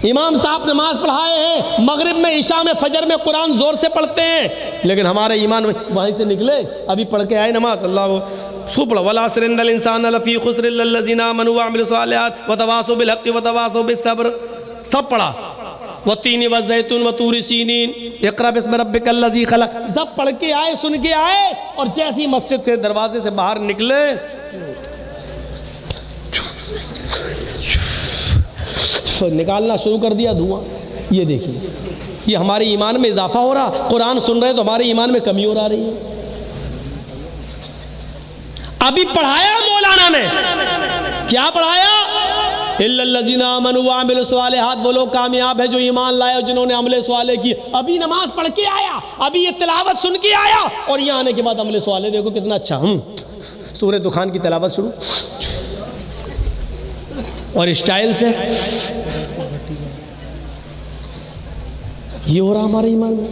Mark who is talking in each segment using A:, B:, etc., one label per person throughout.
A: इमाम साहब नमाज पढ़ाए हैं, मगरिब में, इशा में, फजर में कुरान ज़ोर से पढ़ते हैं, लेकिन हमारे ईमान वहीं से निकले, अभी पढ़ के आए नमाज, अल्लाह सुपड़ा वल अस्र इन्नल इंसान लफ़ी खुस्र इल्लल्लज़ीना आमनू व अमिलुस सालिहात व तवासौ बिल हक़्क़ि व तवासौ बिस सब्र, सब पढ़ा। व तीन व ज़ैतून व तूर सीनीन इक़रा बिस्मि रब्बिकल लज़ी खलक़, सब पढ़ के आए, सुन के आए, और जैसे ही मस्जिद के दरवाजे से बाहर निकले निकालना शुरू कर दिया धुआं। ये देखिए, ये हमारे ईमान में इजाफा हो रहा, कुरान सुन रहे तो हमारे ईमान में कमी हो रही है। अभी पढ़ाया मौलाना ने, क्या पढ़ाया? इल्लल्लज़ीना आमनू व अमिलुस सालिहात, वो लोग कामयाब है जो ईमान लाए, जिन्होंने अमले साले की। अभी नमाज पढ़ के आया, अभी ये तिलावत सुन के आया, और यहाँ आने के बाद अमले साले देखो कितना अच्छा, सूरह दुखान की तिलावत शुरू, और स्टाइल से ये हो रहा हमारे ईमान में।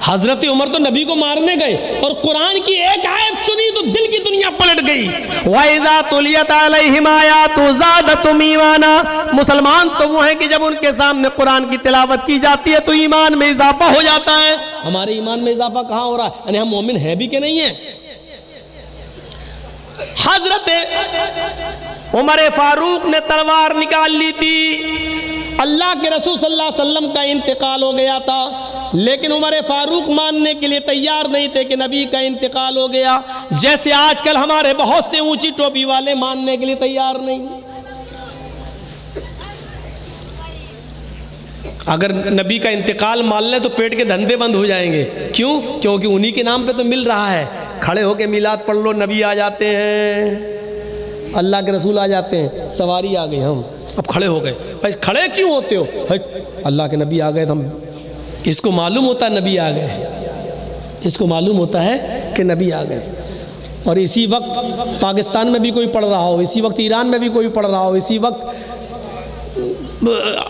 A: हजरत उमर तो नबी को मारने गए और कुरान की एक आयत सुनी तो दिल की दुनिया पलट गई। वाइज़ा तुलियत अलैहिम आयातु ज़ादतहुम ईमाना, मुसलमान तो वो हैं कि जब उनके सामने कुरान की तिलावत की जाती है तो ईमान में इजाफा हो जाता है। हमारे ईमान में इजाफा कहाँ हो रहा है? यानी हम मोमिन है भी कि नहीं है? हजरत उमर फारूक ने तलवार निकाल ली थी, अल्लाह के रसूल सल्लल्लाहु अलैहि वसल्लम का इंतकाल हो गया था, लेकिन उमर फारूक मानने के लिए तैयार नहीं थे कि नबी का इंतकाल हो गया। जैसे आजकल हमारे बहुत से ऊंची टोपी वाले मानने के लिए तैयार नहीं। अगर नबी का इंतकाल मान ले तो पेट के धंधे बंद हो जाएंगे। क्यों? क्योंकि उन्हीं के नाम पे तो मिल रहा है। खड़े होके मिलाद पढ़ लो, नबी आ जाते हैं, अल्लाह के रसूल आ जाते हैं, सवारी आ गई, हम अब खड़े हो गए। भाई खड़े क्यों होते हो? अल्लाह के नबी आ गए, हम इसको मालूम होता है नबी आ गए, इसको मालूम होता है कि नबी आ गए। और इसी वक्त पाकिस्तान में भी कोई पढ़ रहा हो, इसी वक्त ईरान में भी कोई पढ़ रहा हो, इसी वक्त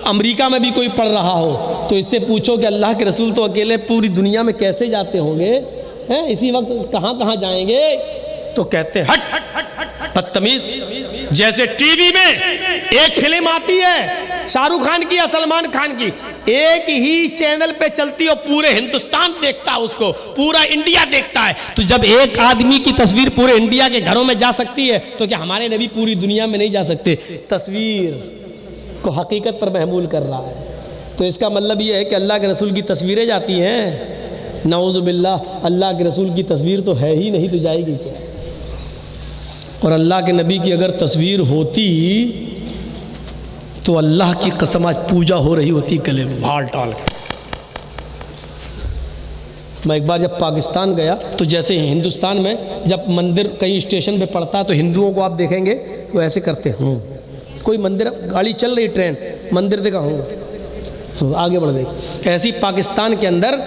A: अमेरिका में भी कोई पढ़ रहा हो, तो इससे पूछो कि अल्लाह के रसूल तो अकेले पूरी दुनिया में कैसे जाते होंगे हैं? इसी वक्त कहाँ कहाँ जाएंगे? तो कहते हैं हट बदतमीज। जैसे टीवी में एक फिल्म आती है शाहरुख खान की या सलमान खान की, एक ही चैनल पे चलती है, पूरे हिंदुस्तान देखता है उसको, पूरा इंडिया देखता है। तो जब एक आदमी की तस्वीर पूरे इंडिया के घरों में जा सकती है तो क्या हमारे नबी पूरी दुनिया में नहीं जा सकते? तस्वीर को हकीकत पर महमूल कर रहा है। तो इसका मतलब ये है कि अल्लाह के रसूल की तस्वीरें जाती हैं, नऊज़ु बिल्लाह, अल्लाह के रसूल की तस्वीर तो है ही नहीं, तो जाएगी क्या? और अल्लाह के नबी की अगर तस्वीर होती तो अल्लाह की कसम आज पूजा हो रही होती गले में भाल टाल के। मैं एक बार जब पाकिस्तान गया तो जैसे हिंदुस्तान में जब मंदिर कहीं स्टेशन पे पड़ता है तो हिंदुओं को आप देखेंगे वो ऐसे करते हैं, कोई मंदिर, गाड़ी चल रही, ट्रेन, मंदिर देखा हूँ, आगे बढ़ गई। ऐसी पाकिस्तान के अंदर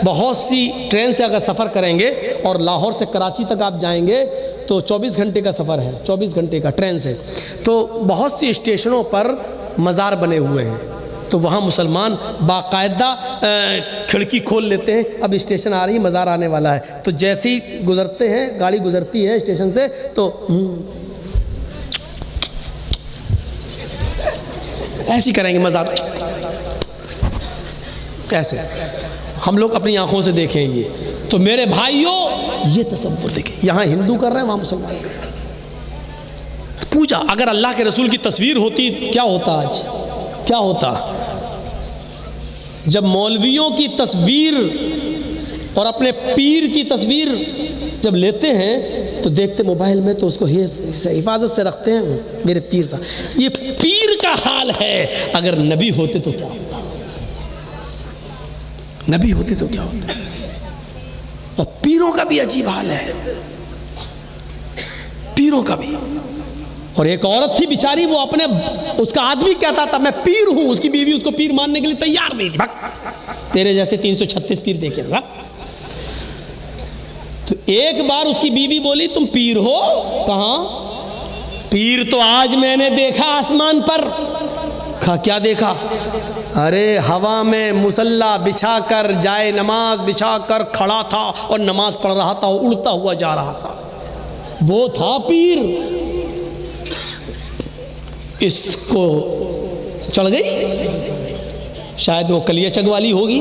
A: बहुत सी ट्रेन से अगर सफ़र करेंगे और लाहौर से कराची तक आप जाएंगे तो 24 घंटे का सफ़र है, 24 घंटे का ट्रेन से। तो बहुत सी स्टेशनों पर मज़ार बने हुए हैं, तो वहाँ मुसलमान बाकायदा खिड़की खोल लेते हैं, अब स्टेशन आ रही है, मज़ार आने वाला है, तो जैसे ही गुज़रते हैं, गाड़ी गुज़रती है स्टेशन से, तो ऐसी करेंगे मज़ार, ऐसे हम लोग अपनी आंखों से देखें ये। तो मेरे भाइयों ये तसव्वुर देखें, यहाँ हिंदू कर रहे हैं, वहाँ मुसलमान कर रहे हैं पूजा। अगर अल्लाह के रसूल की तस्वीर होती क्या होता? आज क्या होता? जब मौलवियों की तस्वीर और अपने पीर की तस्वीर जब लेते हैं तो देखते मोबाइल में, तो उसको हिफाजत से रखते हैं, मेरे पीर साहब। ये पीर का हाल है। अगर नबी होते तो क्या होता? नबी होते तो क्या होता? और पीरों का भी अजीब हाल है, पीरों का भी। और एक औरत थी बेचारी, वो अपने, उसका आदमी कहता था मैं पीर हूं, उसकी बीवी उसको पीर मानने के लिए तैयार नहीं थी। तेरे जैसे 336 पीर देखे ना। तो एक बार उसकी बीवी बोली तुम पीर हो? कहां? पीर तो आज मैंने देखा आसमान पर। कहा क्या देखा? अरे हवा में मुसल्ला बिछाकर, जाए नमाज बिछाकर खड़ा था और नमाज पढ़ रहा था, उड़ता हुआ जा रहा था, वो था पीर। इसको चढ़ गई, शायद वो कलियाचक वाली होगी,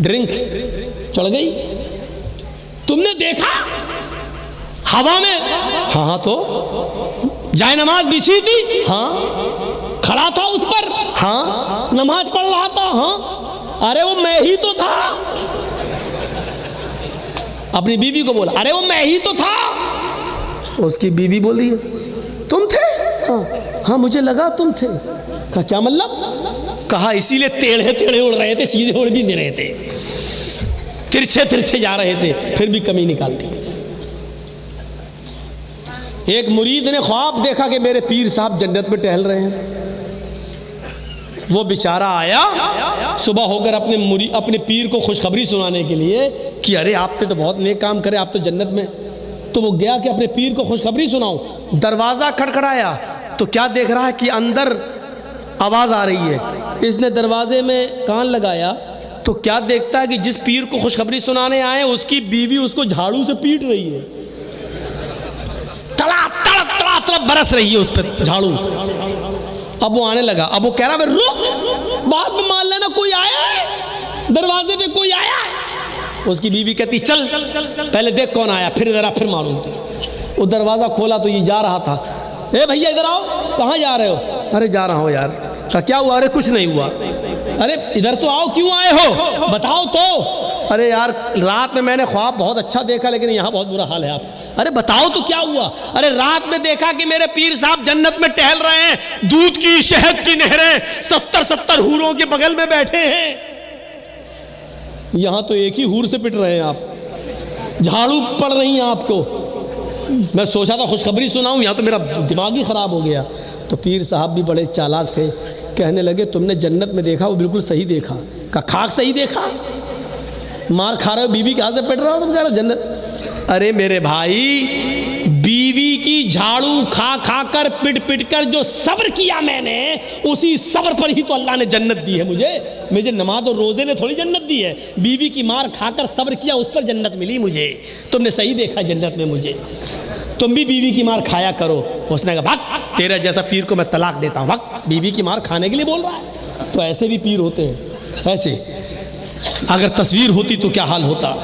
A: ड्रिंक चढ़ गई। तुमने देखा हवा में? हाँ तो जाए नमाज बिछी थी, हाँ खड़ा था उस पर, हाँ नमाज पढ़ रहा था, हाँ अरे वो मैं ही तो था। अपनी बीवी को बोला, अरे वो मैं ही तो था। उसकी बीवी बोली, तुम थे? हाँ हाँ मुझे लगा तुम थे। कहा क्या मतलब? कहा इसीलिए टेढ़े टेढ़े उड़ रहे थे, सीधे उड़ भी नहीं रहे थे, तिरछे तिरछे जा रहे थे, फिर भी कमी निकाल दी। एक मुरीद ने ख्वाब देखा कि मेरे पीर साहब जन्नत में टहल रहे हैं। वो बेचारा आया सुबह होकर अपने पीर को खुशखबरी सुनाने के लिए कि अरे आपने तो बहुत नेक काम करे, आप तो जन्नत में। तो वो गया कि अपने पीर को खुशखबरी सुनाऊं। दरवाज़ा खटखटाया तो क्या देख रहा है कि अंदर आवाज़ आ रही है। इसने दरवाजे में कान लगाया तो क्या देखता है कि जिस पीर को खुशखबरी सुनाने आए उसकी बीवी उसको झाड़ू से पीट रही है, तड़ा तड़ा तड़ा तड़ा बरस रही है उस पर झाड़ू। अब वो आने लगा, अब वो कह रहा है रुक, बाद में मान लेना कोई आया है, दरवाजे पे कोई आया है। उसकी बीवी कहती चल पहले देख कौन आया, फिर जरा फिर मारूंगी। वो दरवाज़ा खोला तो ये जा रहा था। ए भैया इधर आओ, कहाँ जा रहे हो? अरे जा रहा हूँ यार। क्या हुआ? अरे कुछ नहीं हुआ। अरे इधर तो आओ, क्यों आए हो बताओ तो। अरे यार रात में मैंने ख्वाब बहुत अच्छा देखा लेकिन यहाँ बहुत बुरा हाल है आप। अरे बताओ तो क्या हुआ? अरे रात में देखा कि मेरे पीर साहब जन्नत में टहल रहे हैं, दूध की शहद की नहरें 70-70 हूरों के बगल में बैठे हैं। यहाँ तो एक ही हूर से पिट रहे हैं आप, झाड़ू पड़ रही हैं आपको। मैं सोचा था खुशखबरी सुनाऊं, यहाँ तो मेरा दिमाग ही ख़राब हो गया। तो पीर साहब भी बड़े चालाक थे, कहने लगे तुमने जन्नत में देखा, वो बिल्कुल सही देखा। का खाक सही देखा? मार खा रहे हो, बीवी के हाथ से पिट रहा हो, तुम कह रहे हो जन्नत। अरे मेरे भाई, बीवी की झाड़ू खा खा कर पिट पिट कर जो सब्र किया मैंने, उसी सब्र पर ही तो अल्लाह ने जन्नत दी है मुझे नमाज और रोज़े ने थोड़ी जन्नत दी है। बीवी की मार खाकर सब्र किया, उस पर जन्नत मिली मुझे। तुमने सही देखा जन्नत में मुझे। तुम भी बीवी की मार खाया करो। उसने कहा भाग, तेरा जैसा पीर को मैं तलाक देता हूँ, भाग। बीवी की मार खाने के लिए बोल रहा है? तो ऐसे भी पीर होते हैं। ऐसे अगर तस्वीर होती तो क्या हाल होता।